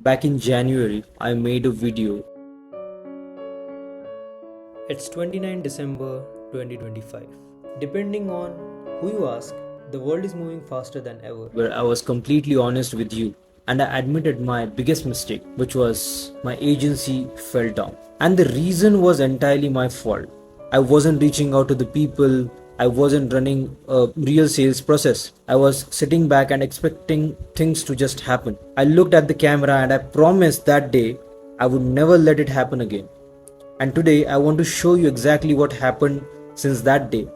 Back in January, I made a video. It's 29 December 2025. Depending on who you ask, the world is moving faster than ever. Where I was completely honest with you and I admitted my biggest mistake, which was my agency fell down. And the reason was entirely my fault. I wasn't reaching out to the people. I wasn't running a real sales process. I was sitting back and expecting things to just happen. I looked at the camera and I promised that day I would never let it happen again. And today I want to show you exactly what happened since that day.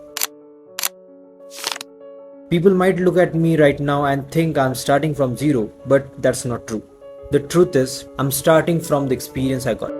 People might look at me right now and think I'm starting from zero, but that's not true. The truth is, I'm starting from the experience I got.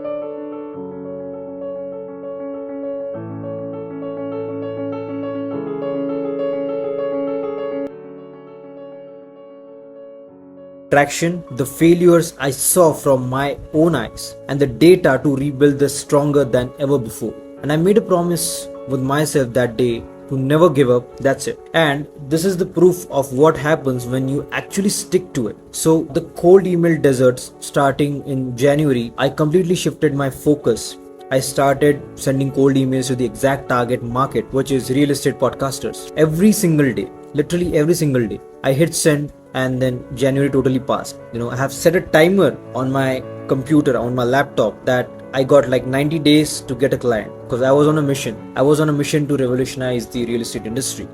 Traction, the failures I saw from my own eyes, and the data to rebuild this stronger than ever before. And I made a promise with myself that day to never give up. That's it. And this is the proof of what happens when you actually stick to it. So the cold email deserts starting in January, I completely shifted my focus. I started sending cold emails to the exact target market, which is real estate podcasters. Every single day, literally every single day, I hit send, and then January totally passed. I have set a timer on my computer, on my laptop, that I got like 90 days to get a client because I was on a mission. I was on a mission to revolutionize the real estate industry.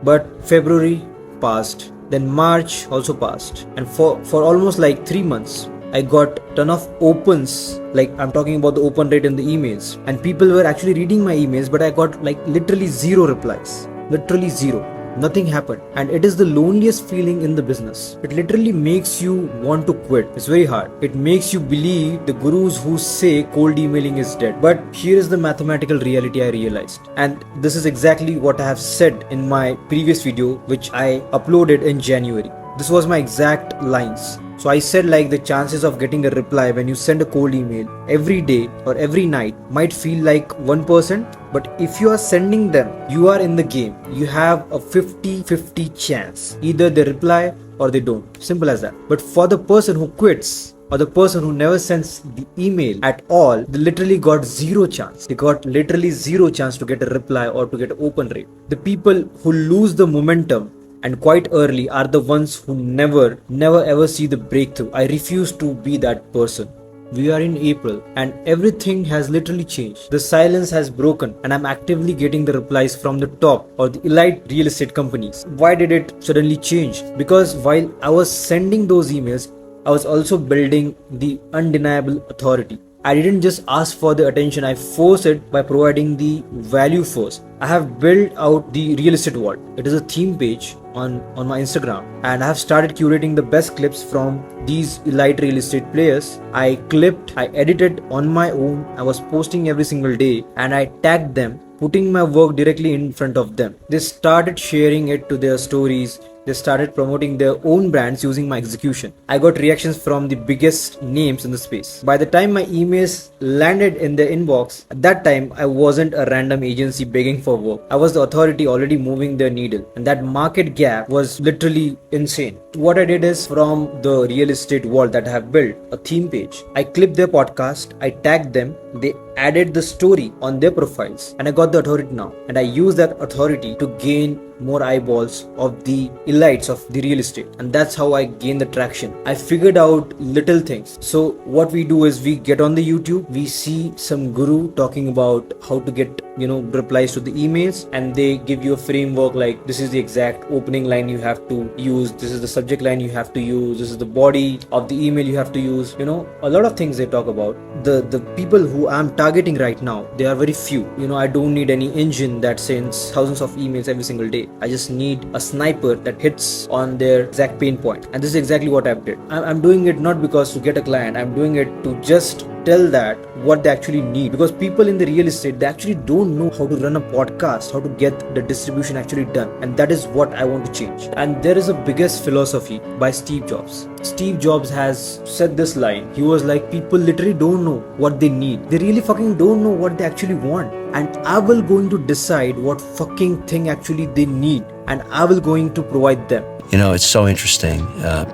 But February passed, then March also passed, and for almost like 3 months, I got ton of opens, like I'm talking about the open rate in the emails, and people were actually reading my emails, but I got like literally zero replies, literally zero. Nothing happened, and it is the loneliest feeling in the business. It literally makes you want to quit. It's very hard. It makes you believe the gurus who say cold emailing is dead. But here is the mathematical reality I realized, and this is exactly what I have said in my previous video, which I uploaded in January. This was my exact lines. So I said, like, the chances of getting a reply when you send a cold email every day or every night might feel like 1%, but if you are sending them, you are in the game. You have a 50-50 chance. Either they reply or they don't. Simple as that. But for the person who quits, or the person who never sends the email at all, they literally got zero chance. They got literally zero chance to get a reply or to get an open rate. The people who lose the momentum and quite early are the ones who never ever see the breakthrough. I refuse to be that person. We are in April and everything has literally changed. The silence has broken and I'm actively getting the replies from the top or the elite real estate companies. Why did it suddenly change? Because while I was sending those emails, I was also building the undeniable authority. I didn't just ask for the attention, I forced it by providing the value first. I have built out the real estate vault. It is a theme page on my Instagram, and I have started curating the best clips from these elite real estate players. I clipped, I edited on my own, I was posting every single day, and I tagged them, putting my work directly in front of them. They started sharing it to their stories. They started promoting their own brands using my execution. I got reactions from the biggest names in the space. By the time my emails landed in their inbox, at that time I wasn't a random agency begging for work. I was the authority already moving their needle, and that market gap was literally insane. What I did is, from the real estate vault that I have built, a theme page, I clipped their podcast, I tagged them, they added the story on their profiles, and I got the authority now, and I use that authority to gain more eyeballs of the elites of the real estate, and that's how I gain the traction. I figured out little things. So what we do is, we get on the YouTube, we see some guru talking about how to get replies to the emails, and they give you a framework like, this is the exact opening line you have to use, this is the subject line you have to use, this is the body of the email you have to use. A lot of things they talk about. The people who I'm targeting right now, they are very few. I don't need any engine that sends thousands of emails every single day. I just need a sniper that hits on their exact pain point, and this is exactly what I've did. I'm doing it not because to get a client, I'm doing it to just tell that what they actually need, because people in the real estate, they actually don't know how to run a podcast, how to get the distribution actually done, and that is what I want to change. And there is a biggest philosophy by Steve Jobs. Steve Jobs has said this line. He was like, people literally don't know what they need. They really fucking don't know what they actually want, and I will going to decide what fucking thing actually they need, and I will going to provide them. It's so interesting.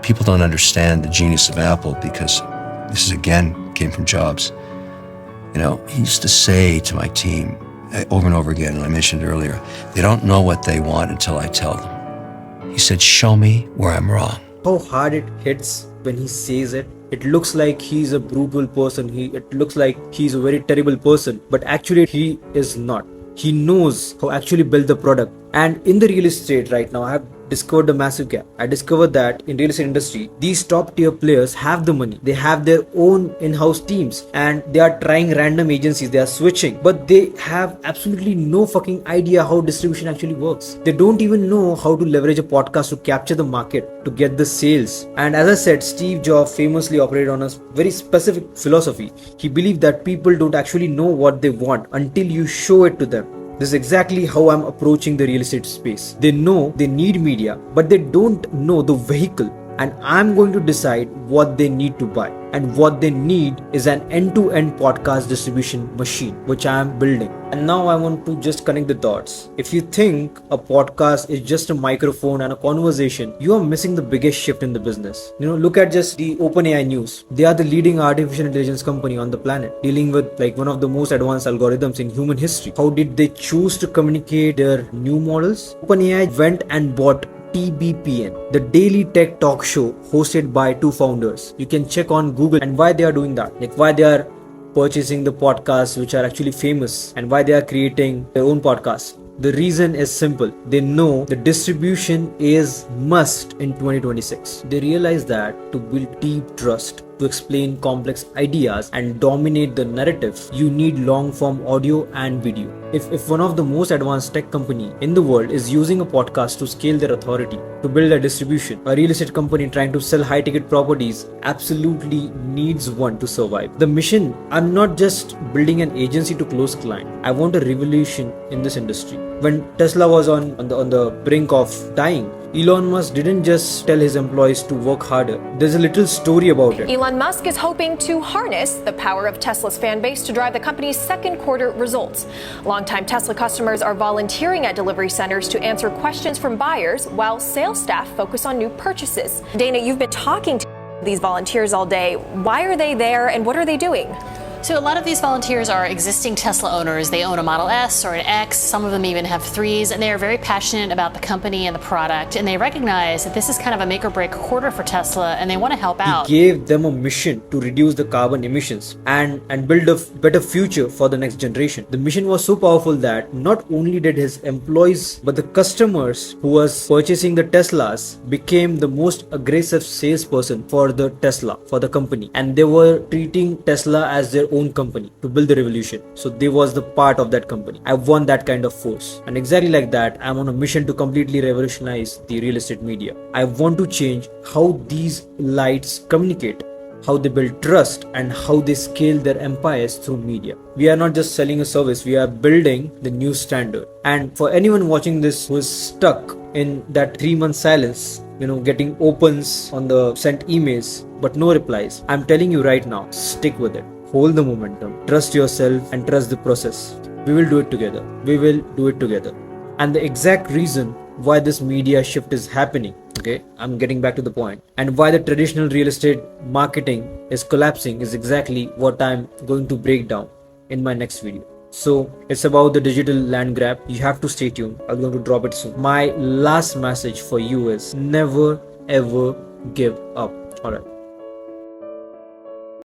People don't understand the genius of Apple because this is, again, came from Jobs. He used to say to my team over and over again, and I mentioned earlier, they don't know what they want until I tell them. He said, show me where I'm wrong. How hard it hits when he says it. It looks like he's a brutal person. It looks like he's a very terrible person, but actually he is not. He knows how actually build the product. And in the real estate right now, I have discovered a massive gap. I discovered that in real estate industry, these top tier players have the money. They have their own in-house teams and they are trying random agencies. They are switching, but they have absolutely no fucking idea how distribution actually works. They don't even know how to leverage a podcast to capture the market, to get the sales. And as I said, Steve Jobs famously operated on a very specific philosophy. He believed that people don't actually know what they want until you show it to them. This is exactly how I'm approaching the real estate space. They know they need media, but they don't know the vehicle. And I'm going to decide what they need to buy. And what they need is an end-to-end podcast distribution machine, which I am building. And now I want to just connect the dots. If you think a podcast is just a microphone and a conversation, you are missing the biggest shift in the business. Look at just the OpenAI news. They are the leading artificial intelligence company on the planet, dealing with like one of the most advanced algorithms in human history. How did they choose to communicate their new models? OpenAI went and bought TBPN, the daily tech talk show hosted by two founders. You can check on Google and why they are doing that, like why they are purchasing the podcasts which are actually famous and why they are creating their own podcasts. The reason is simple. They know the distribution is must in 2026. They realize that to build deep trust, to explain complex ideas and dominate the narrative, you need long form audio and video. If one of the most advanced tech company in the world is using a podcast to scale their authority, to build a distribution, a real estate company trying to sell high ticket properties absolutely needs one to survive. The mission, I'm not just building an agency to close client. I want a revolution in this industry. When Tesla was on the brink of dying, Elon Musk didn't just tell his employees to work harder. There's a little story about it. Elon Musk is hoping to harness the power of Tesla's fan base to drive the company's second quarter results. Longtime Tesla customers are volunteering at delivery centers to answer questions from buyers while sales staff focus on new purchases. Dana, you've been talking to these volunteers all day. Why are they there and what are they doing? So a lot of these volunteers are existing Tesla owners. They own a Model S or an X. Some of them even have 3s, and they are very passionate about the company and the product. And they recognize that this is kind of a make or break quarter for Tesla, and they want to help out. He gave them a mission to reduce the carbon emissions and build a better future for the next generation. The mission was so powerful that not only did his employees, but the customers who was purchasing the Teslas became the most aggressive salesperson for the Tesla, for the company. And they were treating Tesla as their own company to build the revolution. So they was the part of that company. I want that kind of force. And exactly like that, I'm on a mission to completely revolutionize the real estate media. I want to change how these lights communicate, how they build trust, and how they scale their empires through media. We are not just selling a service, we are building the new standard. And for anyone watching this who is stuck in that 3-month silence, getting opens on the sent emails but no replies, I'm telling you right now, stick with it. Hold the momentum, trust yourself and trust the process. We will do it together. We will do it together. And the exact reason why this media shift is happening, okay, I'm getting back to the point, and why the traditional real estate marketing is collapsing is exactly what I'm going to break down in my next video. So it's about the digital land grab. You have to stay tuned. I'm going to drop it soon. My last message for you is never ever give up. Alright.